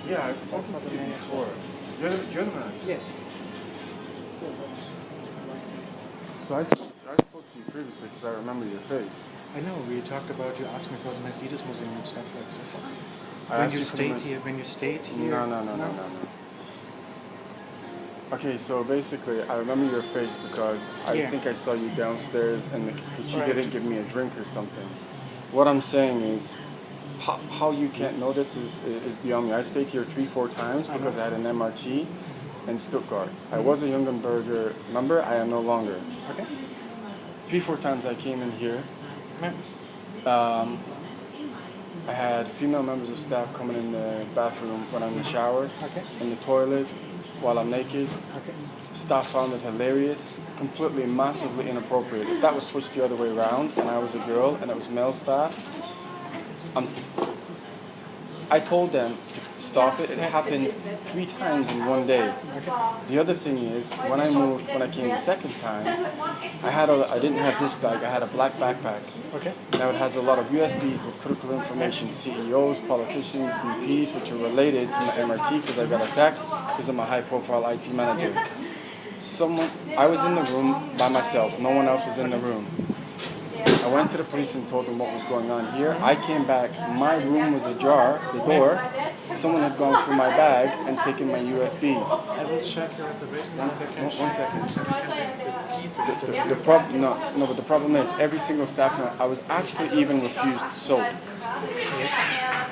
Yeah, I've spoken to you before. You're the manager? Yes. So I spoke to you previously because I remember your face. I know, we talked about, you asked me for the Mercedes Museum and stuff like this. When you stayed here... No. Okay, so basically, I remember your face because I think I saw you downstairs and you didn't give me a drink or something. What I'm saying is, how you can't know this is beyond me. I stayed here 3-4 times because I had an MRT in Stuttgart. I was a Jungenberger member, I am no longer. Okay. 3-4 times I came in here. I had female members of staff coming in the bathroom when I'm in the shower, in the toilet, while I'm naked. Staff found it hilarious, completely, massively inappropriate. If that was switched the other way around and I was a girl and it was male staff, I told them to stop it. It happened 3 times in one day. The other thing is, when I came the second time, I didn't have this bag, I had a black backpack. Now it has a lot of USBs with critical information, CEOs, politicians, VPs, which are related to my MRT because I got attacked because I'm a high-profile IT manager. I was in the room by myself, no one else was in the room. I went to the police and told them what was going on here. I came back, my room was ajar, the door. Someone had gone through my bag and taken my USBs. I will check your reservation. One second. But the problem is, every single staff member, I was actually even refused soap.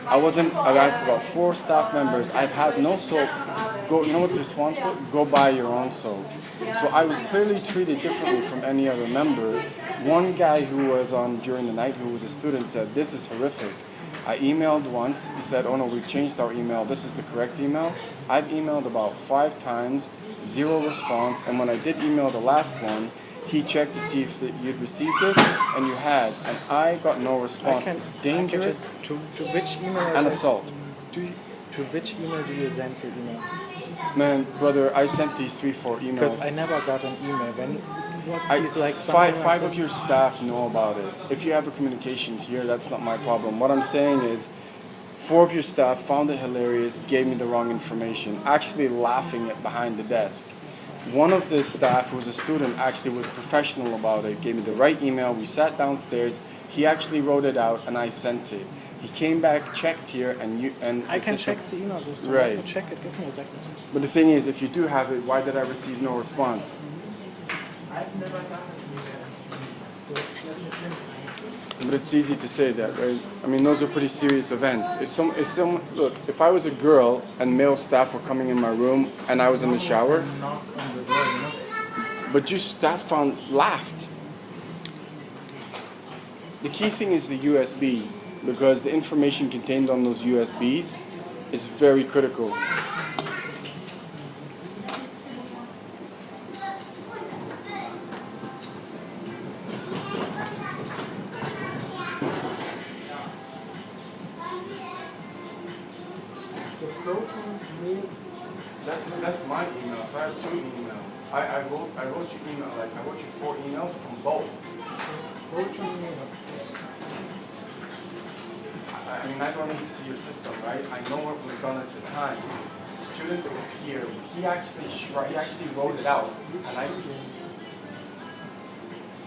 I've asked about 4 staff members, I've had no soap. You know what the response was? Go buy your own soap. So I was clearly treated differently from any other member. One guy who was on during the night, who was a student, said, "This is horrific." I emailed once. He said, "Oh no, we've changed our email. This is the correct email." I've emailed about 5 times, 0 response. And when I did email the last one, he checked to see if you'd received it, and you had. And I got no response. It's dangerous. To which email? An assault. To which email do you send the email? Man, brother, I sent these 3-4 emails. Because I never got an email. Five of your staff know about it. If you have a communication here, that's not my problem. What I'm saying is, 4 of your staff found it hilarious, gave me the wrong information, actually laughing at behind the desk. One of the staff, who was a student, actually was professional about it, gave me the right email. We sat downstairs. He actually wrote it out, and I sent it. He came back, checked here, and I can check the email system. Right. I can check it. Give me a second. But the thing is, if you do have it, why did I receive no response? I've never gotten an email. But it's easy to say that, right? I mean, those are pretty serious events. Look, if I was a girl and male staff were coming in my room and I was in the shower, but your staff laughed. The key thing is the USB, because the information contained on those USBs is very critical. That's my email, so I have 2 emails. I wrote you email, I wrote you 4 emails from both. I mean, I don't need to see your system, right? I know what was done at the time. The student that was here, he actually wrote it out.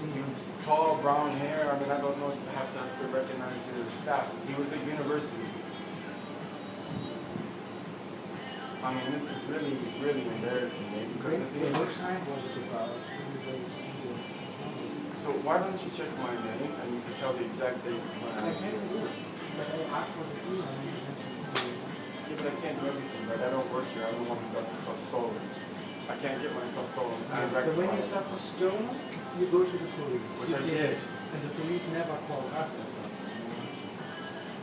And tall, brown hair, I mean, I don't know if you have to recognize your staff. He was at university. I mean, this is really, really embarrassing, mate, because what time was it about? So why don't you check my name and you can tell the exact dates of when I was here. But I asked for the email. Yeah, but I can't do everything, right? I don't work here. I'm the one who got the stuff stolen. I can't get my stuff stolen. So when your stuff was stolen, you go to the police. Which I did. And the police never called us or something.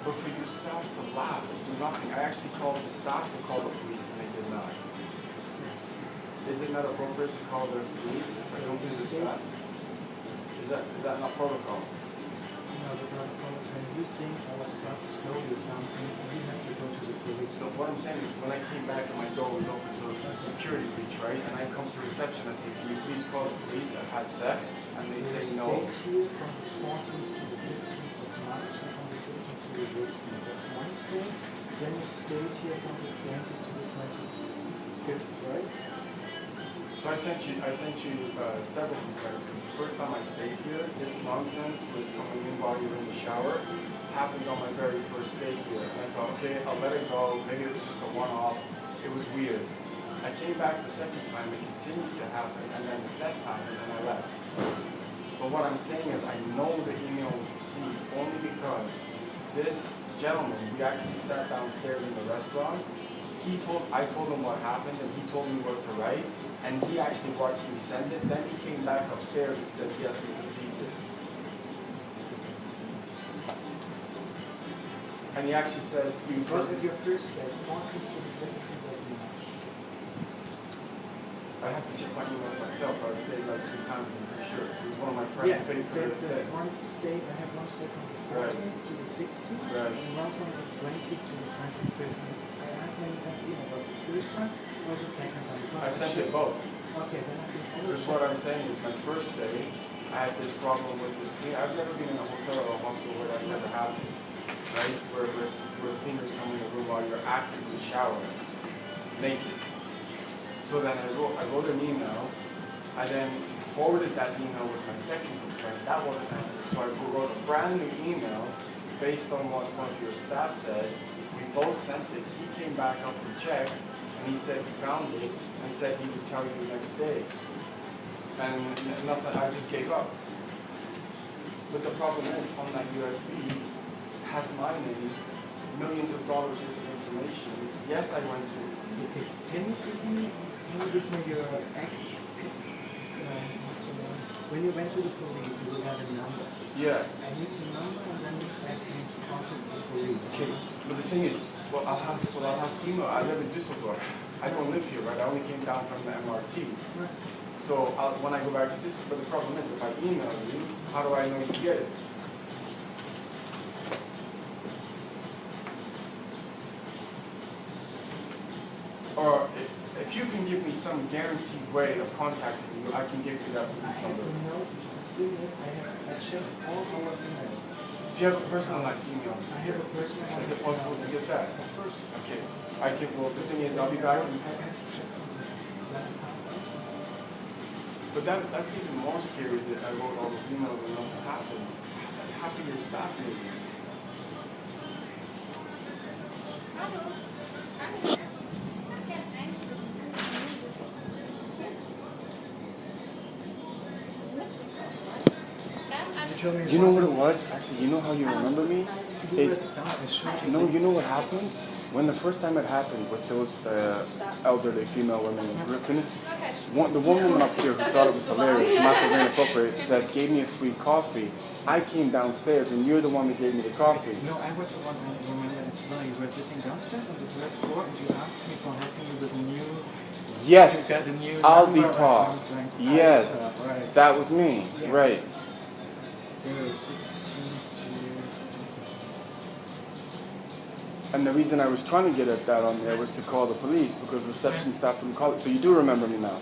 But for your staff to laugh and do nothing, I actually called the staff to call the police and they did not. Is it not appropriate to call the police? I don't do this staff. Is that not protocol? No, the protocol is when you think our stuff stole or something, you have to go to the police. So what I'm saying is, when I came back and my door was open, so it's a security breach, right? And I come to reception, I say, "Can you please call the police? I've had theft." And they say no. Here from the 14th to the 15th of March and from the 15th to the 16th. That's one store. Then you stayed here from the 20th to the 25th, right? So I sent you several complaints because the first time I stayed here, this nonsense with coming in while you're in the shower happened on my very first day here. And I thought, okay, I'll let it go. Maybe it was just a one-off. It was weird. I came back the second time, it continued to happen, and then the third time, and then I left. But what I'm saying is I know the email was received only because this gentleman, we actually sat downstairs in the restaurant. I told him what happened, and he told me what to write, and he actually watched me send it. Then he came back upstairs and said, yes, we received it. And he actually said, Was it your first day, 14th to the 16th of March? I have to check my emails myself, but I stayed like 2 times, I'm pretty sure. It was one of my friends paid for this there's stay. one stay, I have one stay from the 14th to the 16th, Right. and one from the 20th to the 21st. And I asked when you sent the email, was the first time or was the second time? Because I sent it both. Okay, then I can only Because what I'm saying is my first day, I had this problem with this cleaner. I've never been in a hotel or a hospital where that's ever happened, right? Where cleaners come in the room while you're actively showering, naked. So then I wrote an email. I then forwarded that email with my second complaint. That wasn't answered. So I wrote a brand new email based on what one of your staff said. We both sent it. He came back up and checked, and he said he found it and said he would tell you the next day. And nothing, I just gave up. But the problem is, on that USB, it has my name, millions of dollars worth of information. Yes, I went to. You see, can you give me your when you went to the police, you will have a number. Yeah. I need the number and then I can contact the police. Okay. But the thing is, I'll have email. I live in Düsseldorf. I don't live here, right? I only came down from the MRT. Right. So when I go back to Düsseldorf, but the problem is, if I email you, how do I know you get it? Or if you can give me some guaranteed way of contacting you, I can give you that police number. No, the thing is, I checked all our email. Do you have a personalized email? I have a personal. Is it possible to get that? Of course. Okay. I can. Well, the thing is, I'll be back. I have to check something. But that's even more scary that I wrote all those emails and nothing happened. Half of your staff maybe. You know what it was? Actually, you know how you remember me? It's, no, you know what happened? When the first time it happened with those elderly female women in Brooklyn, the one woman up here who thought it was hilarious, massively inappropriate, said, gave me a free coffee. I came downstairs and you're the one that gave me the coffee. No, I was the one who remember as well. You were sitting downstairs on the 3rd floor and you asked me for helping you with a new... Yes, you got a new Aldi number or Talk. something. Yes, Aldi Talk, right. that was me, Yeah. right. 016 to... And the reason I was trying to get at that on there was to call the police because reception staff wouldn't call it. So you do remember me now?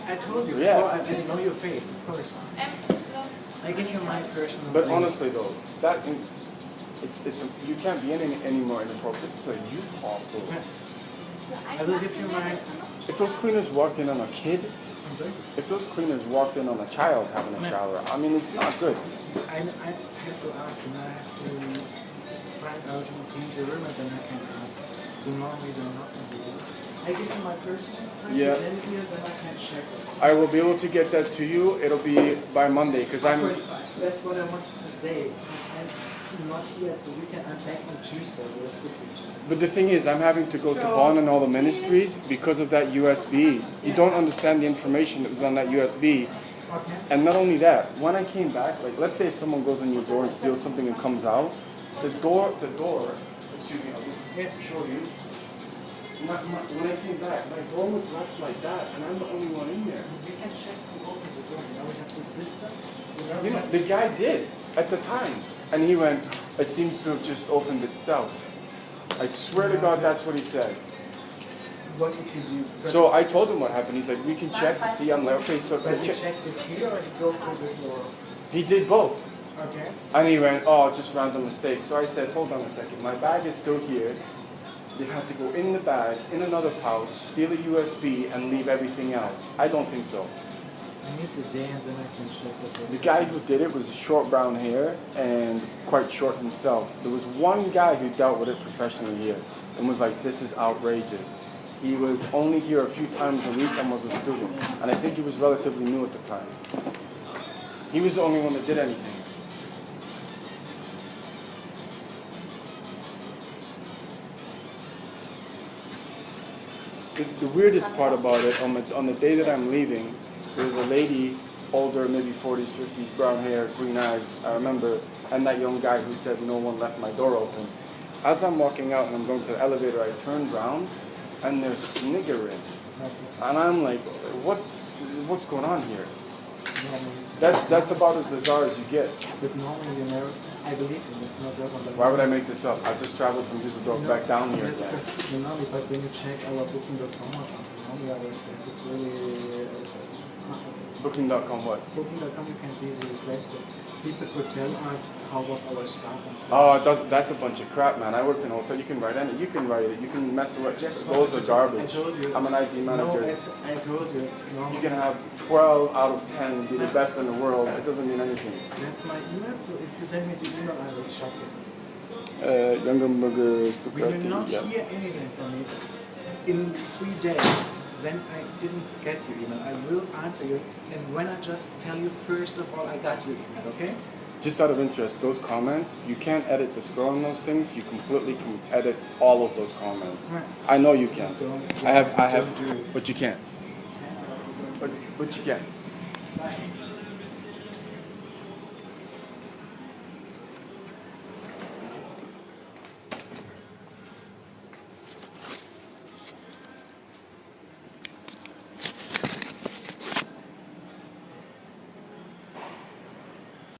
I told you Yeah. before, I didn't know your face, of course. I give you my personal But thing. honestly though, you can't be any more inappropriate. This is a youth hostel. I will give you my... If those cleaners walked in on a kid, I'm sorry? if those cleaners walked in on a child having a shower, I mean, it's not good. I have to ask and I have to find out who cleans the room and then I can ask. So normally they're not going to do it. I give you my personal address, Yeah. then here, then I can check it. I will be able to get that to you. It'll be by Monday because Of I'm. course, that's what I wanted to say. I'm not here at the weekend, I'm back on Tuesday. We have to be- But the thing is, I'm having to go to Bonn and all the ministries because of that USB. You don't understand the information that was on that USB. Okay. And not only that, when I came back, like let's say if someone goes on your door and steals something and comes out, the door, excuse me, I'll just show you. When I came back, my door was left like that, and I'm the only one in there. You can check who opens the door. Now we have the system. You know, the guy did at the time, and he went, "It seems to have just opened itself." I swear to God, that's what he said. What did he do? Because So I told him what happened. He's like, "We can check to see." I'm like, "Okay, so but he checked it here or he go to the door? he did both." Okay. And he went, "Oh, just random mistake." So I said, "Hold on a second. My bag is still here. they had to go in the bag, in another pouch, steal a USB, and leave everything else. I don't think so. I need the day and then I can check it. The guy who did it was short brown hair and quite short himself. There was one guy who dealt with it professionally here and was like, this is outrageous. He was only here a few times a week and was a student. And I think he was relatively new at the time. He was the only one that did anything. The weirdest part about it, on the day that I'm leaving, there was a lady, older, maybe 40s, 50s, brown hair, green eyes, I remember, and that young guy who said no one left my door open. As I'm walking out and I'm going to the elevator, I turned around and they're sniggering. And I'm like, what's going on here? That's about as bizarre as you get. But normally, you know, I believe in it's not that one. Why would I make this up? I just traveled from Düsseldorf back down here yes, again. You know, but when you check our booking.com or something, normally our stuff is really... Booking.com what? Booking.com, you can see the requested. People could tell us how was our staff and stuff. Oh, that's a bunch of crap, man. I worked in a hotel. You can write it. You can write it. You can mess with it. Those are garbage. I told you. I'm an IT manager. No, I told you it's normal. You can have 12 out of 10 be the best in the world. It doesn't mean anything. That's my email, so if you send me the email, I will check it. Youngenberger We will not hear anything from you in 3 days. Then I didn't get your email. I will answer you, and when I just tell you, first of all, I got your email, okay? Just out of interest, those comments, you can't edit the scroll on those things. You completely can edit all of those comments. Right. I know you can. Don't I have, do it. but you can't. But you can't.